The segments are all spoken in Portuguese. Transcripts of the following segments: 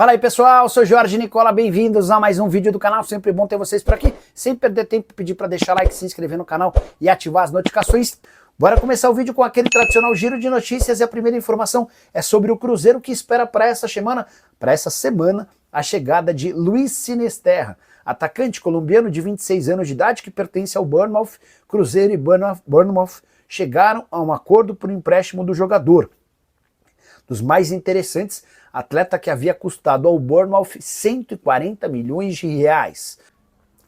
Fala aí pessoal, sou Jorge Nicola, bem-vindos a mais um vídeo do canal, sempre bom ter vocês por aqui. Sem perder tempo, pedir para deixar like, se inscrever no canal e ativar as notificações. Bora começar o vídeo com aquele tradicional giro de notícias e a primeira informação é sobre o Cruzeiro que espera para essa semana, a chegada de Luis Sinisterra, atacante colombiano de 26 anos de idade que pertence ao Bournemouth. Cruzeiro e Bournemouth chegaram a um acordo por empréstimo do jogador. Dos mais interessantes, atleta que havia custado ao Bournemouth 140 milhões de reais.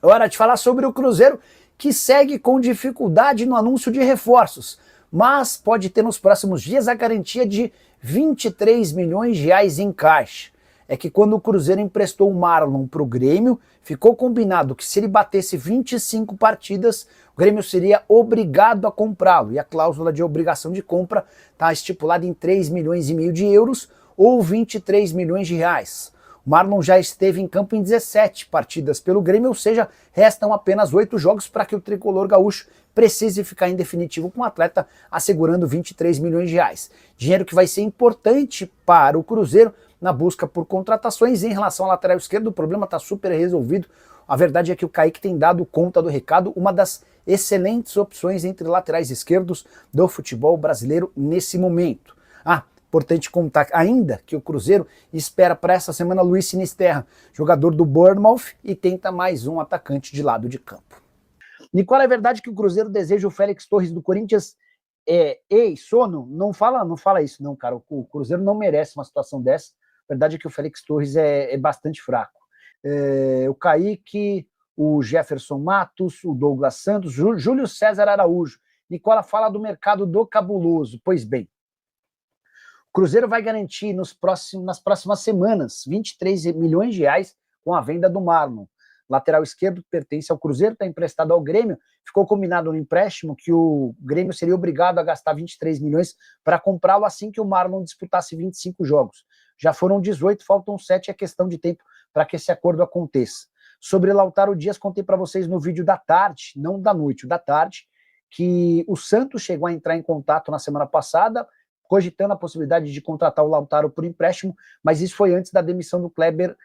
Hora de falar sobre o Cruzeiro, que segue com dificuldade no anúncio de reforços, mas pode ter nos próximos dias a garantia de 23 milhões de reais em caixa. É que quando o Cruzeiro emprestou o Marlon para o Grêmio, ficou combinado que se ele batesse 25 partidas, o Grêmio seria obrigado a comprá-lo. E a cláusula de obrigação de compra está estipulada em 3 milhões e meio de euros ou 23 milhões de reais. O Marlon já esteve em campo em 17 partidas pelo Grêmio, ou seja, restam apenas 8 jogos para que o tricolor gaúcho precise ficar em definitivo com o atleta, assegurando 23 milhões de reais. Dinheiro que vai ser importante para o Cruzeiro na busca por contratações. Em relação ao lateral esquerdo, o problema está super resolvido. A verdade é que o Kaique tem dado conta do recado, uma das excelentes opções entre laterais esquerdos do futebol brasileiro nesse momento. Importante contar ainda que o Cruzeiro espera para essa semana Luis Sinisterra, jogador do Bournemouth, e tenta mais um atacante de lado de campo. Nicola, é verdade que o Cruzeiro deseja o Félix Torres do Corinthians? Ei, sono? Não fala isso não, cara. O Cruzeiro não merece uma situação dessa. A verdade é que o Félix Torres é bastante fraco. O Kaique, o Jefferson Matos, o Douglas Santos, Júlio César Araújo. Nicola, fala do mercado do Cabuloso. Pois bem, o Cruzeiro vai garantir nas próximas semanas 23 milhões de reais com a venda do Marlon. Lateral esquerdo que pertence ao Cruzeiro, está emprestado ao Grêmio. Ficou combinado no empréstimo que o Grêmio seria obrigado a gastar 23 milhões para comprá-lo assim que o Marlon disputasse 25 jogos. Já foram 18, faltam 7, é questão de tempo para que esse acordo aconteça. Sobre Lautaro Dias, contei para vocês no vídeo da tarde, não da noite, o da tarde, que o Santos chegou a entrar em contato na semana passada, cogitando a possibilidade de contratar o Lautaro por empréstimo, mas isso foi antes da demissão do Kleber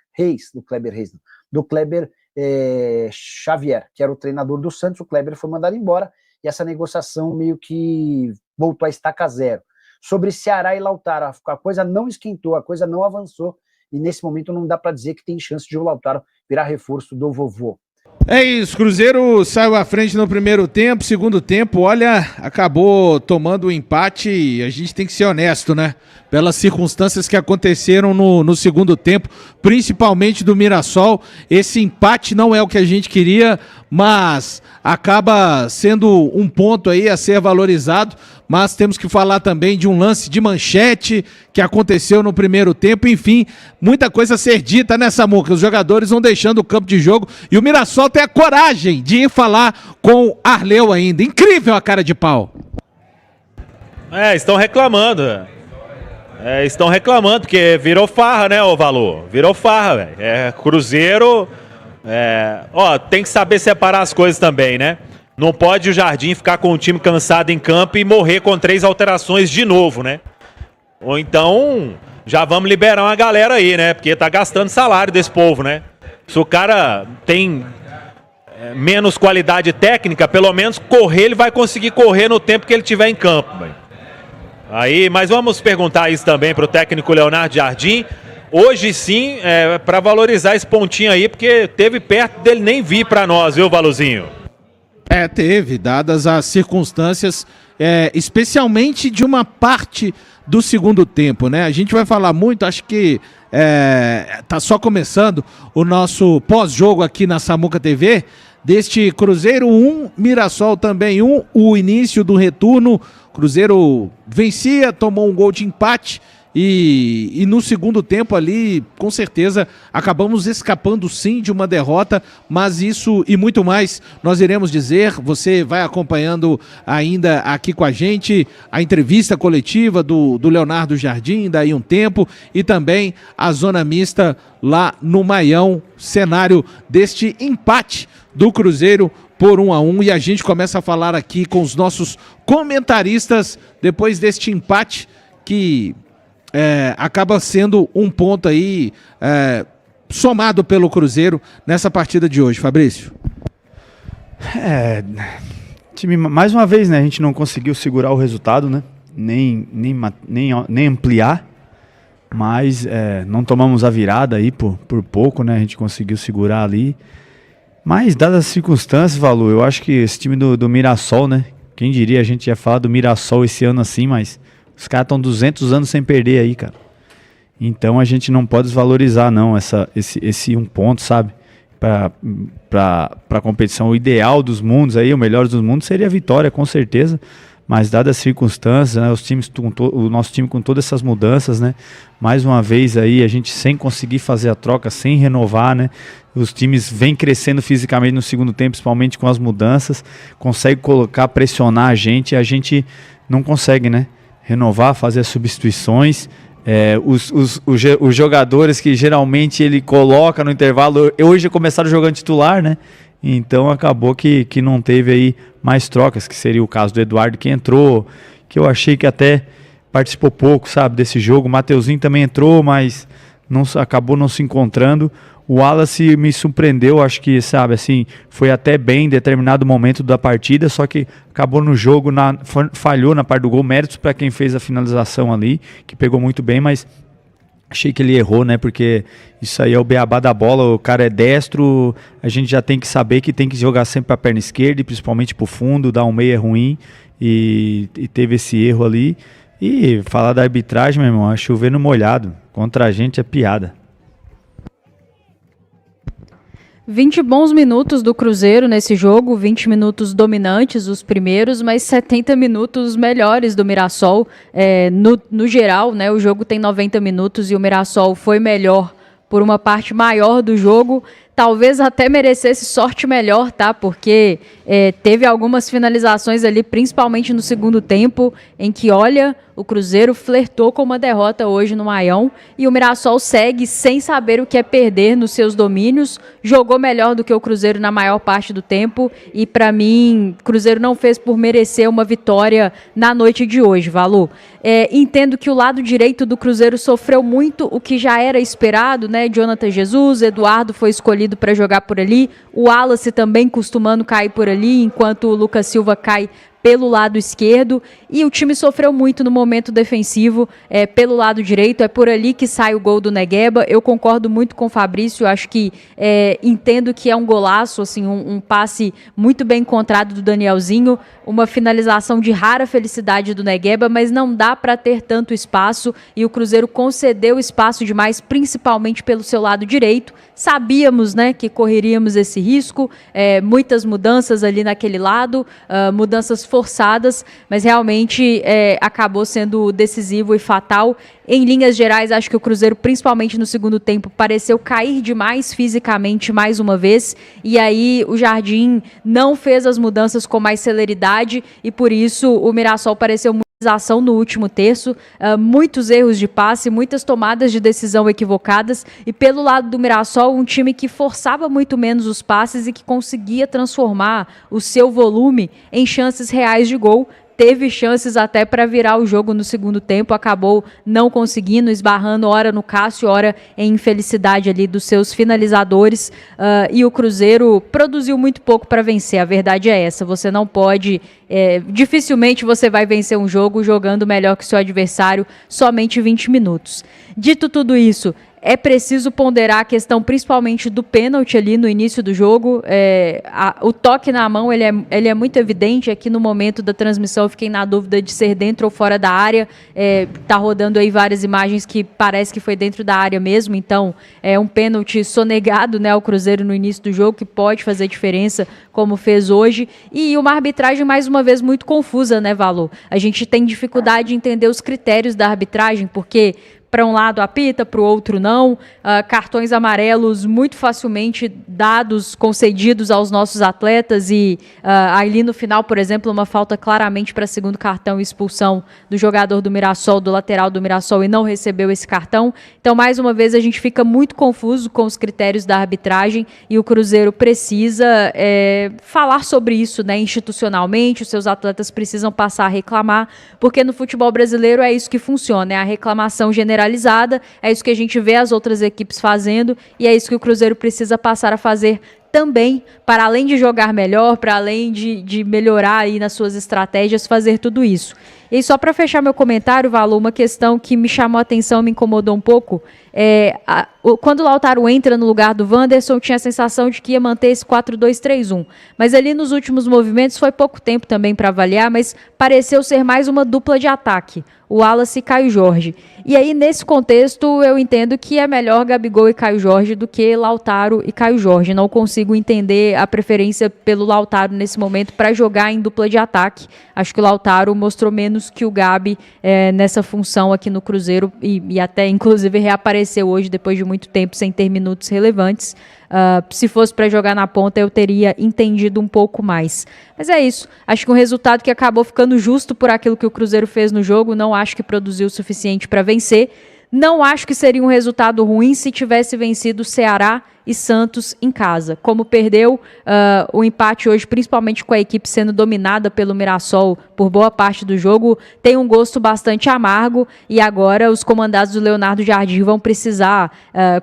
Xavier, que era o treinador do Santos. O Kleber foi mandado embora e essa negociação meio que voltou a estaca zero. Sobre Ceará e Lautaro, a coisa não esquentou, a coisa não avançou e nesse momento não dá para dizer que tem chance de o Lautaro virar reforço do vovô. É isso, Cruzeiro saiu à frente no primeiro tempo, segundo tempo, olha, acabou tomando o empate e a gente tem que ser honesto, né? Pelas circunstâncias que aconteceram no segundo tempo, principalmente do Mirassol, esse empate não é o que a gente queria, mas acaba sendo um ponto aí a ser valorizado, mas temos que falar também de um lance de manchete que aconteceu no primeiro tempo, enfim, muita coisa a ser dita nessa Samuca, os jogadores vão deixando o campo de jogo e o Mirassol tem a coragem de ir falar com Arleu ainda, incrível a cara de pau. Estão reclamando, estão reclamando, porque virou farra, né, ô Valor? Virou farra, velho. Cruzeiro, tem que saber separar as coisas também, né? Não pode o Jardim ficar com o time cansado em campo e morrer com 3 alterações de novo, né? Ou então, já vamos liberar uma galera aí, né? Porque tá gastando salário desse povo, né? Se o cara tem menos qualidade técnica, pelo menos correr, ele vai conseguir correr no tempo que ele tiver em campo, velho. Mas vamos perguntar isso também para o técnico Leonardo Jardim. Hoje sim, para valorizar esse pontinho aí, porque teve perto dele nem vir para nós, viu, Valuzinho? Teve, dadas as circunstâncias, especialmente de uma parte do segundo tempo, né? A gente vai falar muito, acho que tá só começando o nosso pós-jogo aqui na Samuca TV, deste Cruzeiro 1, Mirassol também 1, o início do retorno. Cruzeiro vencia, tomou um gol de empate e no segundo tempo ali, com certeza, acabamos escapando sim de uma derrota, mas isso e muito mais nós iremos dizer. Você vai acompanhando ainda aqui com a gente a entrevista coletiva do Leonardo Jardim, daí um tempo, e também a zona mista lá no Maião, cenário deste empate do Cruzeiro por 1-1, e a gente começa a falar aqui com os nossos comentaristas depois deste empate que acaba sendo um ponto aí somado pelo Cruzeiro nessa partida de hoje, Fabrício? Time, mais uma vez, né, a gente não conseguiu segurar o resultado, né, nem ampliar, mas não tomamos a virada aí por pouco, né, a gente conseguiu segurar ali. Mas, dadas as circunstâncias, Valu, eu acho que esse time do Mirassol, né, quem diria a gente ia falar do Mirassol esse ano assim, mas os caras estão 200 anos sem perder aí, cara. Então a gente não pode desvalorizar, não, esse um ponto, sabe? Para a competição, o ideal dos mundos aí, o melhor dos mundos seria a vitória, com certeza. Mas dadas as circunstâncias, né, o nosso time com todas essas mudanças, né, mais uma vez aí a gente sem conseguir fazer a troca, sem renovar, né, os times vêm crescendo fisicamente no segundo tempo, principalmente com as mudanças, consegue colocar, pressionar a gente não consegue, né, renovar, fazer as substituições. Os jogadores que geralmente ele coloca no intervalo, hoje começaram jogando titular, né? Então acabou que não teve aí mais trocas, que seria o caso do Eduardo, que entrou, que eu achei que até participou pouco, sabe, desse jogo. O Mateuzinho também entrou, mas acabou não se encontrando. O Wallace me surpreendeu, acho que, sabe, assim, foi até bem em determinado momento da partida, só que acabou no jogo, falhou na parte do gol. Méritos para quem fez a finalização ali, que pegou muito bem, mas achei que ele errou, né, porque isso aí é o beabá da bola, o cara é destro, a gente já tem que saber que tem que jogar sempre para a perna esquerda, e principalmente para o fundo, dar um meio é ruim, e teve esse erro ali. E falar da arbitragem, meu irmão, é chover no molhado, contra a gente é piada. 20 bons minutos do Cruzeiro nesse jogo, 20 minutos dominantes, os primeiros, mas 70 minutos melhores do Mirassol. No geral, né, o jogo tem 90 minutos e o Mirassol foi melhor por uma parte maior do jogo. Talvez até merecesse sorte melhor, tá? Porque teve algumas finalizações ali, principalmente no segundo tempo, em que, olha, o Cruzeiro flertou com uma derrota hoje no Maião e o Mirassol segue sem saber o que é perder nos seus domínios. Jogou melhor do que o Cruzeiro na maior parte do tempo e, para mim, o Cruzeiro não fez por merecer uma vitória na noite de hoje, Valu. Entendo que o lado direito do Cruzeiro sofreu muito, o que já era esperado, né? Jonathan Jesus, Eduardo foi escolhido para jogar por ali, o Wallace também costumando cair por ali, enquanto o Lucas Silva cai pelo lado esquerdo, e o time sofreu muito no momento defensivo pelo lado direito. É por ali que sai o gol do Negueba. Eu concordo muito com o Fabrício, acho que entendo que é um golaço, assim, um passe muito bem encontrado do Danielzinho, uma finalização de rara felicidade do Negueba, mas não dá para ter tanto espaço, e o Cruzeiro concedeu espaço demais, principalmente pelo seu lado direito. Sabíamos, né, que correríamos esse risco, muitas mudanças ali naquele lado, mudanças forçadas, mas realmente acabou sendo decisivo e fatal. Em linhas gerais, acho que o Cruzeiro, principalmente no segundo tempo, pareceu cair demais fisicamente mais uma vez, e aí o Jardim não fez as mudanças com mais celeridade, e por isso o Mirassol pareceu muito no último terço, muitos erros de passe, muitas tomadas de decisão equivocadas, e pelo lado do Mirassol, um time que forçava muito menos os passes e que conseguia transformar o seu volume em chances reais de gol. Teve chances até para virar o jogo no segundo tempo, acabou não conseguindo, esbarrando ora no Cássio, ora em infelicidade ali dos seus finalizadores, e o Cruzeiro produziu muito pouco para vencer, a verdade é essa. Você não pode, dificilmente você vai vencer um jogo jogando melhor que seu adversário somente 20 minutos. Dito tudo isso, é preciso ponderar a questão principalmente do pênalti ali no início do jogo. O toque na mão ele é muito evidente. Aqui no momento da transmissão eu fiquei na dúvida de ser dentro ou fora da área. Tá rodando aí várias imagens que parece que foi dentro da área mesmo. Então é um pênalti sonegado, né, ao Cruzeiro no início do jogo, que pode fazer diferença como fez hoje. E uma arbitragem mais uma vez muito confusa, né, Valu? A gente tem dificuldade de entender os critérios da arbitragem, porque para um lado apita, para o outro não, cartões amarelos muito facilmente dados, concedidos aos nossos atletas e ali no final, por exemplo, uma falta claramente para segundo cartão e expulsão do jogador do Mirassol, do lateral do Mirassol, e não recebeu esse cartão. Então, mais uma vez, a gente fica muito confuso com os critérios da arbitragem e o Cruzeiro precisa falar sobre isso, né, institucionalmente. Os seus atletas precisam passar a reclamar, porque no futebol brasileiro é isso que funciona, é a reclamação generalizada, é isso que a gente vê as outras equipes fazendo e é isso que o Cruzeiro precisa passar a fazer também, para além de jogar melhor, para além de melhorar aí nas suas estratégias, fazer tudo isso. E aí, só para fechar meu comentário, Valor, uma questão que me chamou a atenção, me incomodou um pouco, quando o Lautaro entra no lugar do Wanderson, eu tinha a sensação de que ia manter esse 4-2-3-1, mas ali nos últimos movimentos, foi pouco tempo também para avaliar, mas pareceu ser mais uma dupla de ataque, o Wallace e Caio Jorge. E aí, nesse contexto, eu entendo que é melhor Gabigol e Caio Jorge do que Lautaro e Caio Jorge. Não consigo entender a preferência pelo Lautaro nesse momento para jogar em dupla de ataque. Acho que o Lautaro mostrou menos que o Gabi nessa função aqui no Cruzeiro e até, inclusive, reapareceu hoje depois de muito tempo sem ter minutos relevantes. Se fosse para jogar na ponta, eu teria entendido um pouco mais. Mas é isso. Acho que um resultado que acabou ficando justo por aquilo que o Cruzeiro fez no jogo. Não acho que produziu o suficiente para vencer. Não acho que seria um resultado ruim se tivesse vencido Ceará e Santos em casa. Como perdeu o empate hoje, principalmente com a equipe sendo dominada pelo Mirassol por boa parte do jogo, tem um gosto bastante amargo e agora os comandados do Leonardo Jardim vão precisar,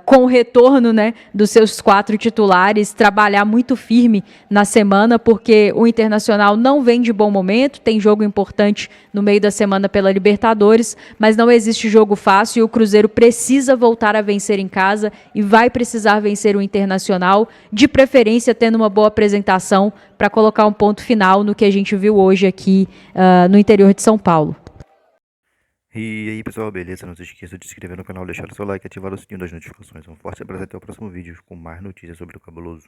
com o retorno, né, dos seus 4 titulares, trabalhar muito firme na semana, porque o Internacional não vem de bom momento, tem jogo importante no meio da semana pela Libertadores, mas não existe jogo fácil e o Cruzeiro precisa voltar a vencer em casa e vai precisar vencer o Internacional, de preferência tendo uma boa apresentação para colocar um ponto final no que a gente viu hoje aqui no interior de São Paulo. E aí pessoal, beleza? Não se esqueça de se inscrever no canal, deixar o seu like e ativar o sininho das notificações. Um forte abraço, até o próximo vídeo com mais notícias sobre o Cabuloso.